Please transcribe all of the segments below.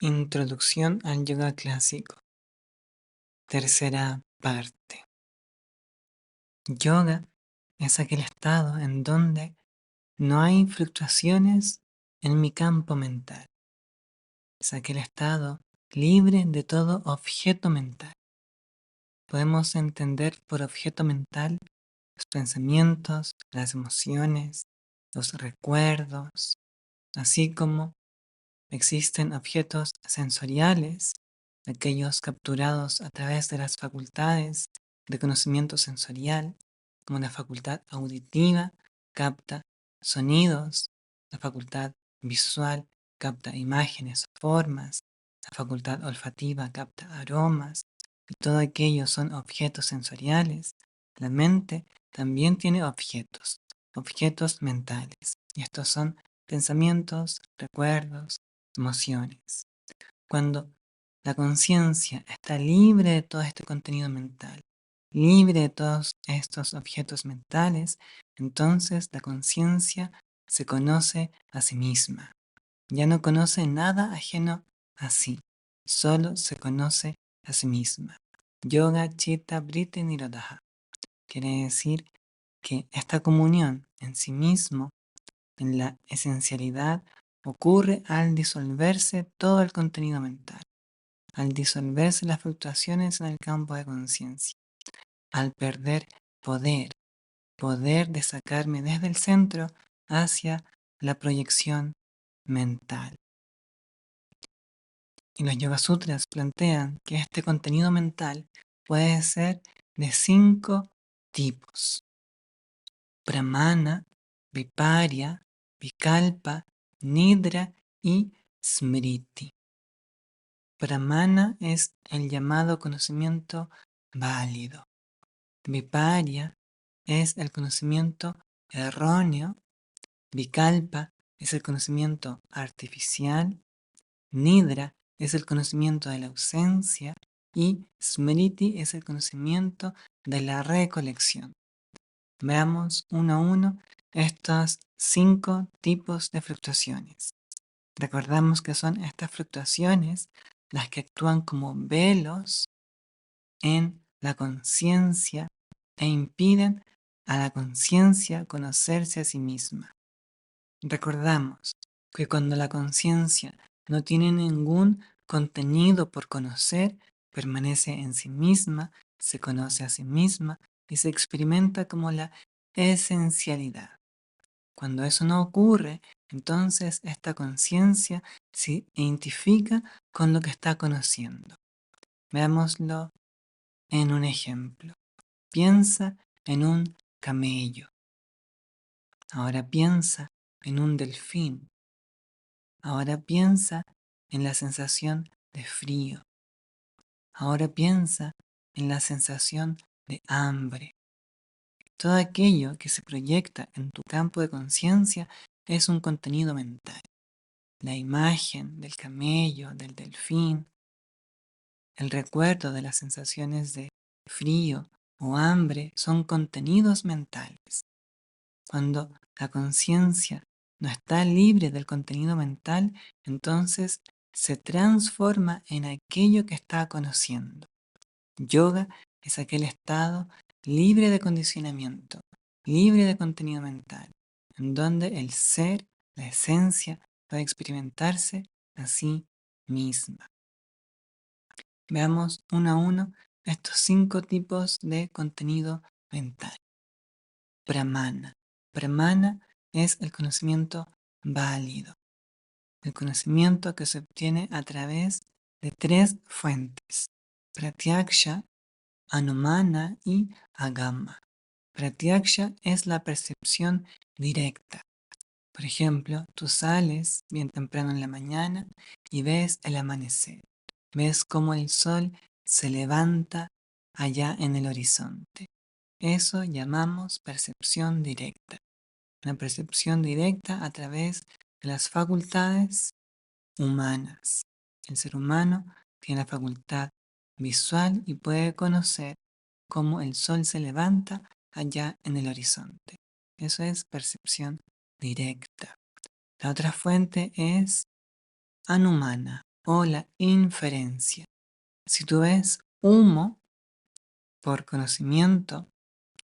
Introducción al yoga clásico. Tercera parte. Yoga es aquel estado en donde no hay fluctuaciones en mi campo mental. Es aquel estado libre de todo objeto mental. Podemos entender por objeto mental los pensamientos, las emociones, los recuerdos, así como existen objetos sensoriales, aquellos capturados a través de las facultades de conocimiento sensorial, como la facultad auditiva capta sonidos, la facultad visual capta imágenes, formas, la facultad olfativa capta aromas, y todo aquello son objetos sensoriales. La mente también tiene objetos mentales, y estos son pensamientos, recuerdos, emociones. Cuando la conciencia está libre de todo este contenido mental, libre de todos estos objetos mentales, entonces la conciencia se conoce a sí misma. Ya no conoce nada ajeno a sí, solo se conoce a sí misma. Yoga Chitta Vritti Nirodha quiere decir que esta comunión en sí mismo, en la esencialidad, ocurre al disolverse todo el contenido mental, al disolverse las fluctuaciones en el campo de conciencia, al perder poder, poder de sacarme desde el centro hacia la proyección mental. Y los Yoga Sutras plantean que este contenido mental puede ser de 5 tipos: Pramana, Viparya, Vikalpa, Nidra y Smriti. Pramana es el llamado conocimiento válido. Viparya es el conocimiento erróneo. Vikalpa es el conocimiento artificial. Nidra es el conocimiento de la ausencia. Y Smriti es el conocimiento de la recolección. Veamos uno a uno estos 5 tipos de fluctuaciones. Recordamos que son estas fluctuaciones las que actúan como velos en la conciencia e impiden a la conciencia conocerse a sí misma. Recordamos que cuando la conciencia no tiene ningún contenido por conocer, permanece en sí misma, se conoce a sí misma y se experimenta como la esencialidad. Cuando eso no ocurre, entonces esta conciencia se identifica con lo que está conociendo. Veámoslo en un ejemplo. Piensa en un camello. Ahora piensa en un delfín. Ahora piensa en la sensación de frío. Ahora piensa en la sensación de hambre. Todo aquello que se proyecta en tu campo de conciencia es un contenido mental. La imagen del camello, del delfín, el recuerdo de las sensaciones de frío o hambre son contenidos mentales. Cuando la conciencia no está libre del contenido mental, entonces se transforma en aquello que está conociendo. Yoga es aquel estado libre de condicionamiento, libre de contenido mental, en donde el ser, la esencia, puede experimentarse a sí misma. Veamos uno a uno estos 5 tipos de contenido mental. Pramana. Pramana es el conocimiento válido, el conocimiento que se obtiene a través de 3 fuentes: Pratyaksha, Anumana y Agama. Pratyaksha es la percepción directa. Por ejemplo, tú sales bien temprano en la mañana y ves el amanecer. Ves cómo el sol se levanta allá en el horizonte. Eso llamamos percepción directa. Una percepción directa a través de las facultades humanas. El ser humano tiene la facultad visual y puede conocer cómo el sol se levanta allá en el horizonte. Eso es percepción directa. La otra fuente es anumana. o la inferencia. Si tú ves humo por conocimiento,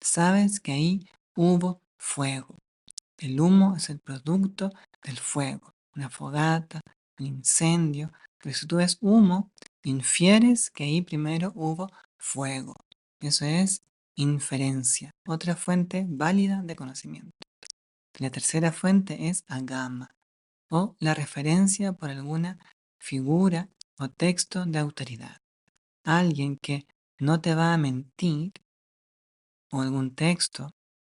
sabes que ahí hubo fuego. El humo es el producto del fuego, una fogata, un incendio. Pero si tú ves humo, infieres que ahí primero hubo fuego. Eso es inferencia, otra fuente válida de conocimiento. La tercera fuente es agama, o la referencia por alguna figura o texto de autoridad. Alguien que no te va a mentir, o algún texto,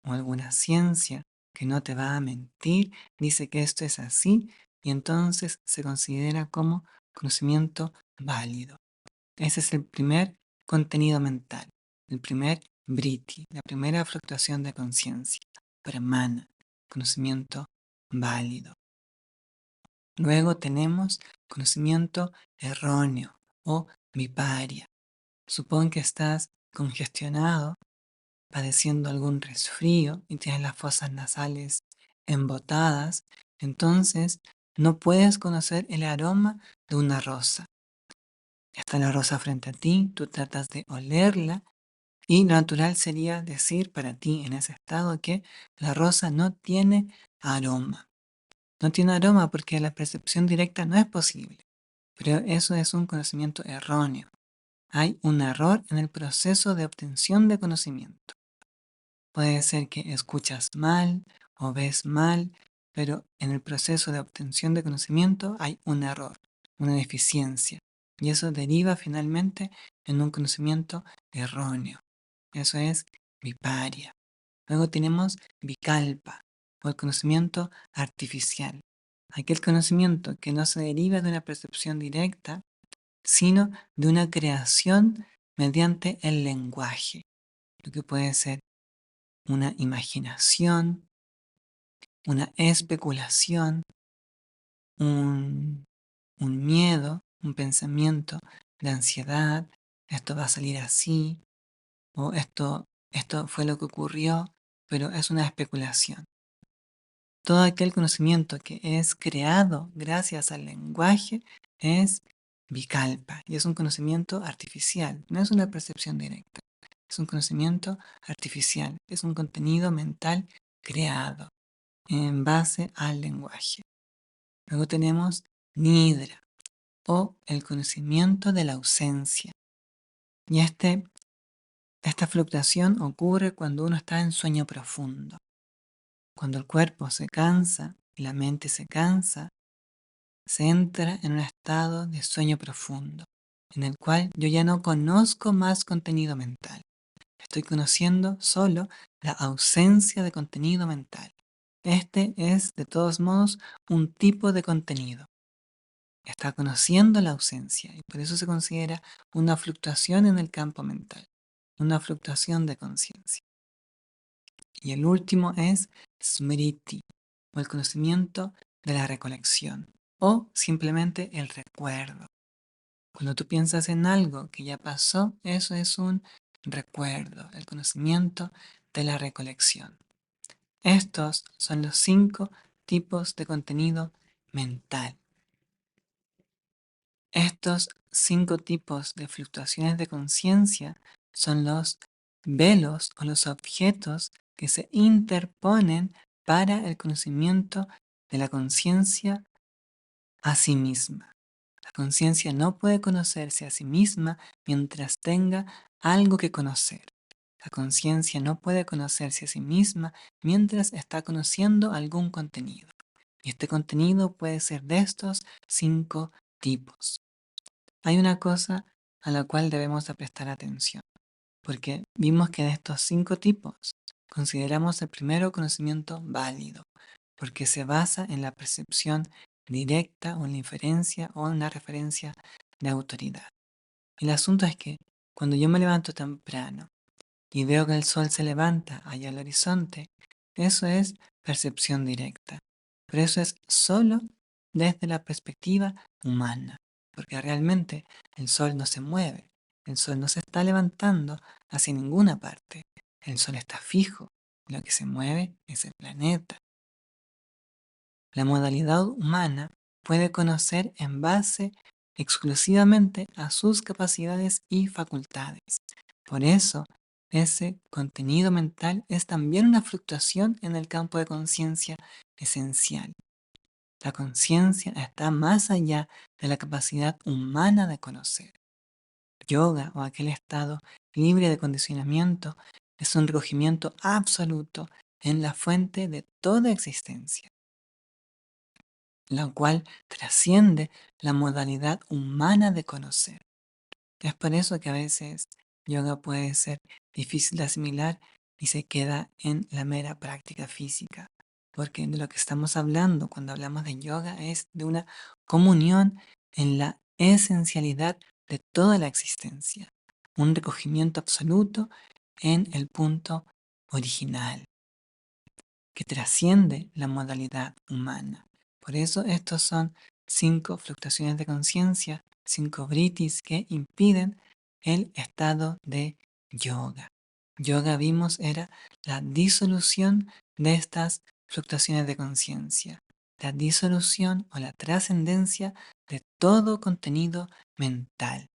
o alguna ciencia que no te va a mentir, dice que esto es así, y entonces se considera como conocimiento válido. Ese es el primer contenido mental, el primer vritti, la primera fluctuación de conciencia, pramana, conocimiento válido. Luego tenemos conocimiento erróneo o viparia. Supón que estás congestionado, padeciendo algún resfrío y tienes las fosas nasales embotadas, entonces no puedes conocer el aroma de una rosa. Está la rosa frente a ti, tú tratas de olerla y lo natural sería decir para ti en ese estado que la rosa no tiene aroma. No tiene aroma porque la percepción directa no es posible, pero eso es un conocimiento erróneo. Hay un error en el proceso de obtención de conocimiento. Puede ser que escuchas mal o ves mal, pero en el proceso de obtención de conocimiento hay un error, una deficiencia, y eso deriva finalmente en un conocimiento erróneo. Eso es viparia. Luego tenemos vikalpa, o el conocimiento artificial. Aquel conocimiento que no se deriva de una percepción directa, sino de una creación mediante el lenguaje, lo que puede ser una imaginación, una especulación, un, un miedo, un pensamiento de ansiedad, esto va a salir así, o esto fue lo que ocurrió, pero es una especulación. Todo aquel conocimiento que es creado gracias al lenguaje es vikalpa y es un conocimiento artificial, no es una percepción directa, es un conocimiento artificial, es un contenido mental creado en base al lenguaje. Luego tenemos nidra o el conocimiento de la ausencia. Y esta fluctuación ocurre cuando uno está en sueño profundo. Cuando el cuerpo se cansa y la mente se cansa, se entra en un estado de sueño profundo, en el cual yo ya no conozco más contenido mental. Estoy conociendo solo la ausencia de contenido mental. Este es, de todos modos, un tipo de contenido. Está conociendo la ausencia y por eso se considera una fluctuación en el campo mental, una fluctuación de conciencia. Y el último es smriti, o el conocimiento de la recolección, o simplemente el recuerdo. Cuando tú piensas en algo que ya pasó, eso es un recuerdo, el conocimiento de la recolección. Estos son los 5 tipos de contenido mental. Estos 5 tipos de fluctuaciones de conciencia son los velos o los objetos que se interponen para el conocimiento de la conciencia a sí misma. La conciencia no puede conocerse a sí misma mientras tenga algo que conocer. La conciencia no puede conocerse a sí misma mientras está conociendo algún contenido. Y este contenido puede ser de estos 5 tipos. Hay una cosa a la cual debemos de prestar atención, porque vimos que de estos 5 tipos consideramos el primero conocimiento válido, porque se basa en la percepción directa o en la inferencia o en una referencia de autoridad. El asunto es que cuando yo me levanto temprano y veo que el sol se levanta allá al horizonte, eso es percepción directa, pero eso es solo desde la perspectiva humana, porque realmente el sol no se mueve, el sol no se está levantando hacia ninguna parte, el sol está fijo, lo que se mueve es el planeta. La modalidad humana puede conocer en base exclusivamente a sus capacidades y facultades. Por eso, ese contenido mental es también una fluctuación en el campo de conciencia esencial. La conciencia está más allá de la capacidad humana de conocer. Yoga o aquel estado libre de condicionamiento es un recogimiento absoluto en la fuente de toda existencia, la cual trasciende la modalidad humana de conocer. Es por eso que a veces yoga puede ser difícil de asimilar y se queda en la mera práctica física, porque de lo que estamos hablando cuando hablamos de yoga es de una comunión en la esencialidad de toda la existencia, un recogimiento absoluto en el punto original que trasciende la modalidad humana. Por eso estos son 5 fluctuaciones de conciencia, 5 vrittis que impiden el estado de yoga. Yoga, vimos, era la disolución de estas fluctuaciones de conciencia, la disolución o la trascendencia de todo contenido mental.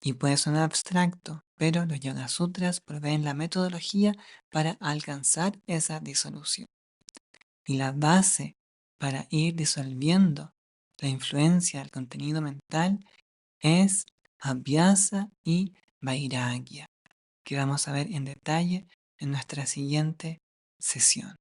Y puede sonar abstracto, pero los Yoga Sutras proveen la metodología para alcanzar esa disolución. Y la base para ir disolviendo la influencia del contenido mental es Abhyasa y Vairagya, que vamos a ver en detalle en nuestra siguiente sesión.